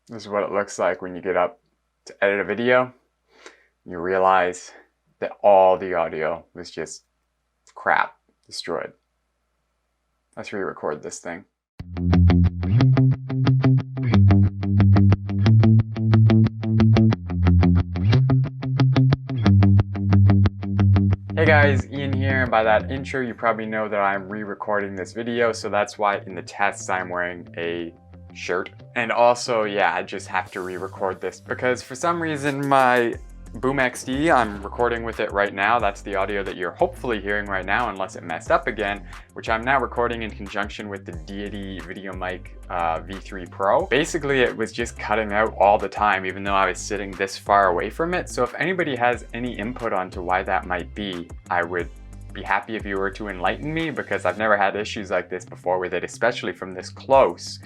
This is what it looks like when you get up to edit a video. You realize that all the audio was just crap, destroyed. Let's re-record this thing. Hey guys, Ian here, and by that intro you probably know that I'm re-recording this video, so that's why in the tests I'm wearing a shirt. And also, yeah, I just have to re-record this because for some reason my Boom XD, I'm recording with it right now. That's the audio that you're hopefully hearing right now, unless it messed up again, which I'm now recording in conjunction with the DJI Video Mic V3 Pro. Basically, it was just cutting out all the time, even though I was sitting this far away from it. So if anybody has any input onto why that might be, I would be happy if you were to enlighten me, because I've never had issues like this before with it, especially from this close.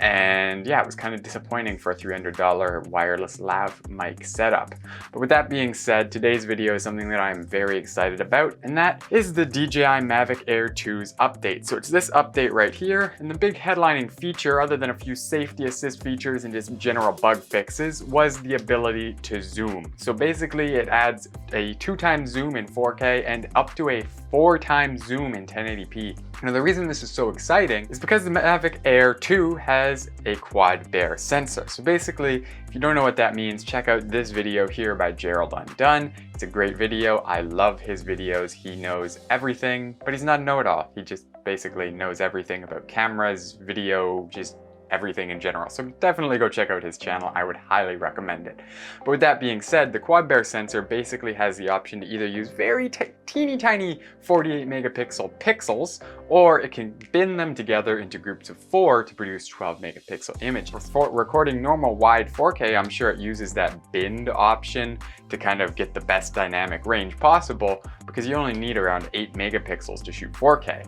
And yeah, it was kind of disappointing for a $300 wireless lav mic setup. But with that being said, today's video is something that I'm very excited about, and that is the DJI Mavic Air 2's update. So it's this update right here, and the big headlining feature, other than a few safety assist features and just general bug fixes, was the ability to zoom. So basically it adds a 2x zoom in 4K and up to a 4x zoom in 1080p. Now the reason this is so exciting is because the Mavic Air 2 has a quad Bayer sensor. So basically, if you don't know what that means, check out this video here by Gerald Undone. It's a great video. I love his videos. He knows everything, but he's not a know-it-all. He just basically knows everything about cameras, video, just everything in general. So definitely go check out his channel. I would highly recommend it. But with that being said, the quad Bayer sensor basically has the option to either use very teeny tiny 48 megapixel pixels, or it can bin them together into groups of 4 to produce 12 megapixel images. For recording normal wide 4K, I'm sure it uses that binned option to kind of get the best dynamic range possible, because you only need around 8 megapixels to shoot 4K.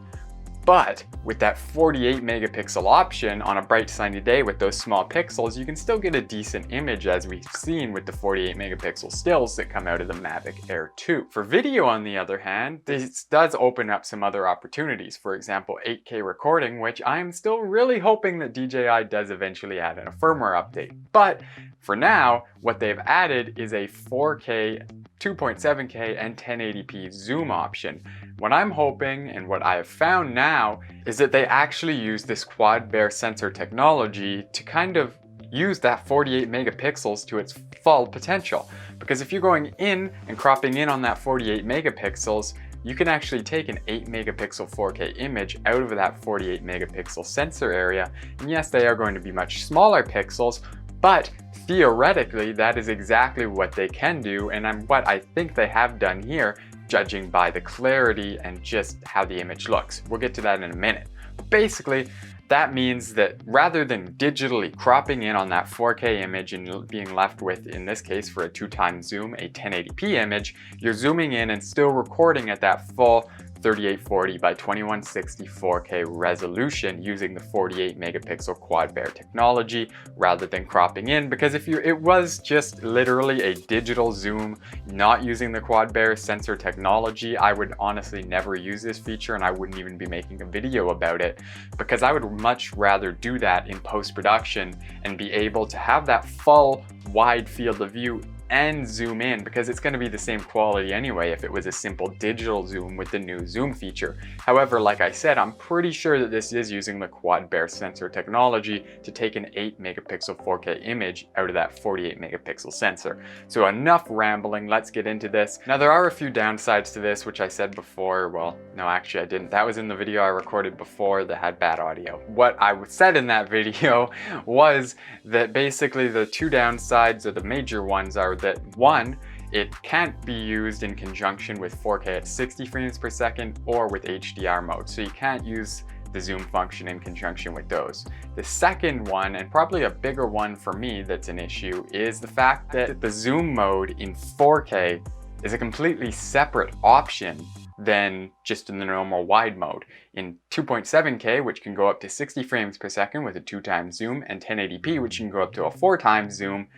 But with that 48 megapixel option on a bright sunny day with those small pixels, you can still get a decent image, as we've seen with the 48 megapixel stills that come out of the Mavic Air 2. For video, on the other hand, this does open up some other opportunities. For example, 8K recording, which I'm still really hoping that DJI does eventually add in a firmware update. But for now, what they've added is a 4K, 2.7K, and 1080p zoom option. What I'm hoping, and what I have found now, is that they actually use this quad Bayer sensor technology to kind of use that 48 megapixels to its full potential. Because if you're going in and cropping in on that 48 megapixels, you can actually take an 8 megapixel 4K image out of that 48 megapixel sensor area. And yes, they are going to be much smaller pixels, but theoretically, that is exactly what they can do, and what I think they have done here, judging by the clarity and just how the image looks. We'll get to that in a minute. But basically, that means that rather than digitally cropping in on that 4K image and being left with, in this case for a 2x zoom, a 1080p image, you're zooming in and still recording at that full 3840 by 2160 4K resolution using the 48 megapixel quad Bayer technology rather than cropping in, because if it was just literally a digital zoom not using the quad Bayer sensor technology, I would honestly never use this feature, and I wouldn't even be making a video about it, because I would much rather do that in post-production and be able to have that full wide field of view and zoom in, because it's going to be the same quality anyway if it was a simple digital zoom with the new zoom feature. However, like I said, I'm pretty sure that this is using the quad Bayer sensor technology to take an 8 megapixel 4K image out of that 48 megapixel sensor. So enough rambling, let's get into this. Now there are a few downsides to this, which I said before. Well, no, actually I didn't. That was in the video I recorded before that had bad audio. What I said in that video was that basically the two downsides, or the major ones, are that one, it can't be used in conjunction with 4K at 60 frames per second or with HDR mode. So you can't use the zoom function in conjunction with those. The second one, and probably a bigger one for me that's an issue, is the fact that the zoom mode in 4K is a completely separate option than just in the normal wide mode. In 2.7K, which can go up to 60 frames per second with a 2x zoom, and 1080p, which can go up to a 4x zoom,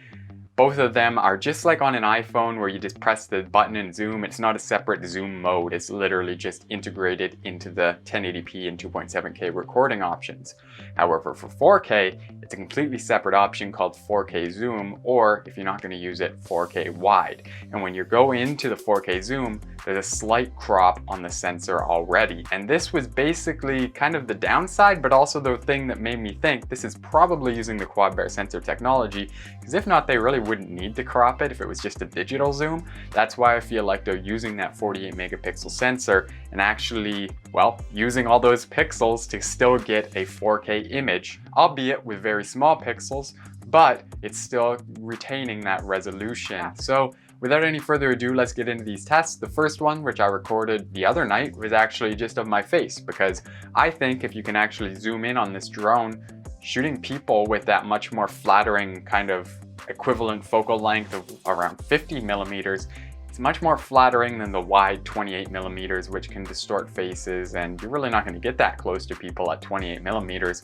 Both of them are just like on an iPhone where you just press the button and zoom. It's not a separate zoom mode. It's literally just integrated into the 1080p and 2.7K recording options. However, for 4K, it's a completely separate option called 4K zoom, or if you're not going to use it, 4K wide. And when you go into the 4K zoom, there's a slight crop on the sensor already. And this was basically kind of the downside, but also the thing that made me think this is probably using the quad bear sensor technology, because if not, they really wouldn't need to crop it if it was just a digital zoom. That's why I feel like they're using that 48 megapixel sensor and actually, well, using all those pixels to still get a 4K image, albeit with very small pixels, but it's still retaining that resolution. So without any further ado, let's get into these tests. The first one, which I recorded the other night, was actually just of my face, because I think if you can actually zoom in on this drone, shooting people with that much more flattering kind of equivalent focal length of around 50 millimeters, it's much more flattering than the wide 28 millimeters, which can distort faces, and you're really not going to get that close to people at 28 millimeters.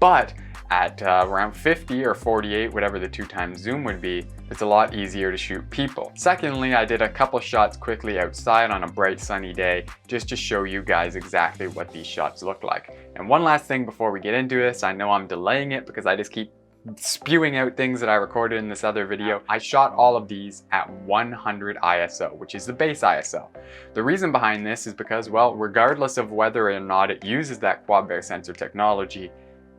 But at around 50 or 48, whatever the 2x zoom would be, it's a lot easier to shoot people. Secondly, I did a couple shots quickly outside on a bright sunny day just to show you guys exactly what these shots look like. And one last thing before we get into this, I know I'm delaying it because I just keep spewing out things that I recorded in this other video. I shot all of these at 100 ISO, which is the base ISO. The reason behind this is because, well, regardless of whether or not it uses that quad bear sensor technology,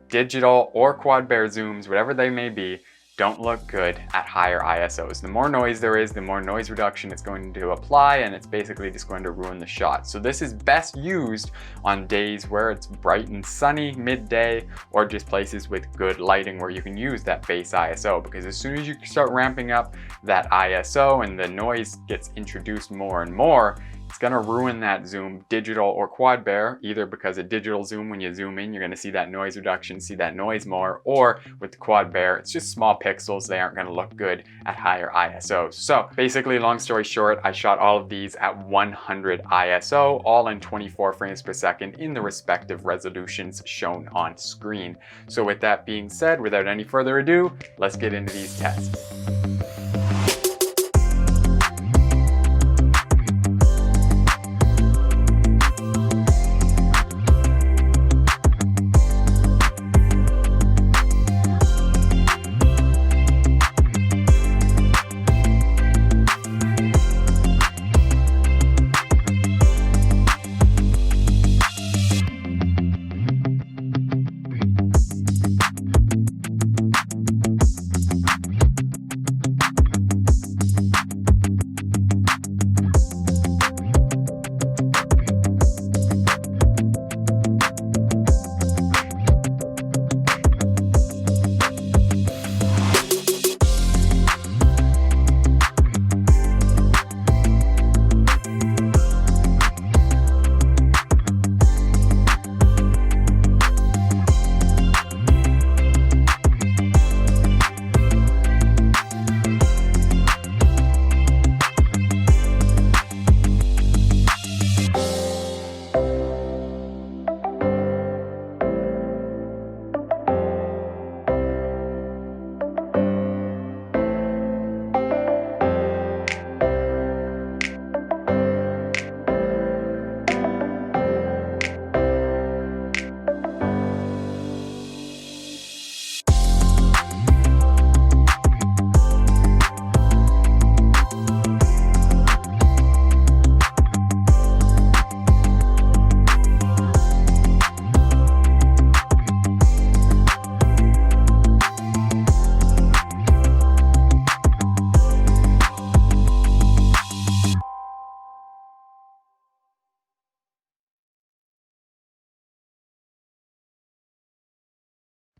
digital or quad bear zooms, whatever they may be, don't look good at higher ISOs. The more noise there is, the more noise reduction it's going to apply, and it's basically just going to ruin the shot. So this is best used on days where it's bright and sunny midday, or just places with good lighting where you can use that base ISO, because as soon as you start ramping up that ISO and the noise gets introduced more and more, it's gonna ruin that zoom, digital or quad bear, either because a digital zoom, when you zoom in, you're gonna see that noise reduction, see that noise more, or with the quad bear, it's just small pixels, they aren't gonna look good at higher ISOs. So basically, long story short, I shot all of these at 100 ISO, all in 24 frames per second in the respective resolutions shown on screen. So with that being said, without any further ado, let's get into these tests.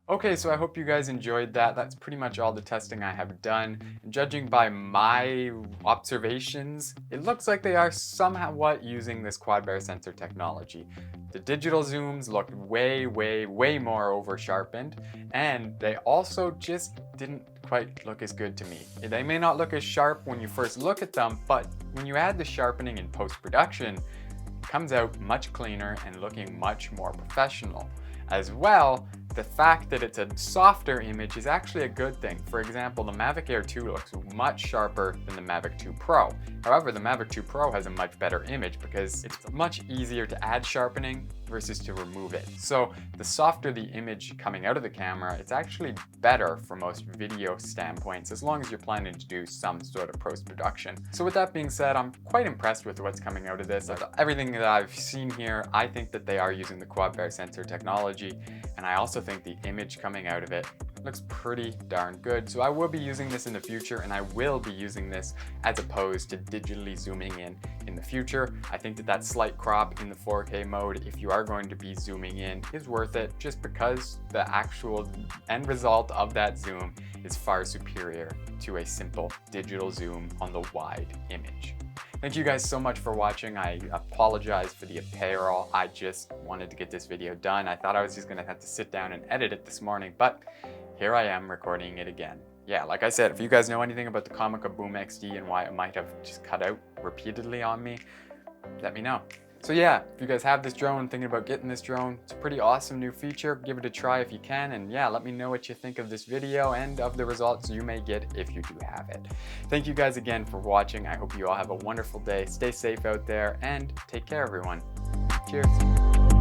Okay, so I hope you guys enjoyed that. That's pretty much all the testing I have done. And judging by my observations, it looks like they are somewhat using this quad bear sensor technology. The digital zooms looked way more over sharpened, and they also just didn't quite look as good to me. They may not look as sharp when you first look at them, but when you add the sharpening in post-production, it comes out much cleaner and looking much more professional. As well, the fact that it's a softer image is actually a good thing. For example, the Mavic Air 2 looks much sharper than the Mavic 2 Pro. However, the Mavic 2 Pro has a much better image because it's much easier to add sharpening versus to remove it. So the softer the image coming out of the camera, it's actually better for most video standpoints, as long as you're planning to do some sort of post-production. So with that being said, I'm quite impressed with what's coming out of this. Everything that I've seen here, I think that they are using the quad bare sensor technology, and I also think the image coming out of it looks pretty darn good. So I will be using this in the future, and I will be using this as opposed to digitally zooming in the future. I think that slight crop in the 4K mode, if you are going to be zooming in, is worth it, just because the actual end result of that zoom is far superior to a simple digital zoom on the wide image. Thank you guys so much for watching. I apologize for the apparel. I just wanted to get this video done. I thought I was just gonna have to sit down and edit it this morning, but here I am recording it again. Yeah, like I said, if you guys know anything about the Comica Boom XD and why it might have just cut out repeatedly on me, let me know. So yeah, if you guys have this drone, thinking about getting this drone, it's a pretty awesome new feature. Give it a try if you can, and yeah, let me know what you think of this video and of the results you may get if you do have it. Thank you guys again for watching. I hope you all have a wonderful day. Stay safe out there and take care, everyone. Cheers.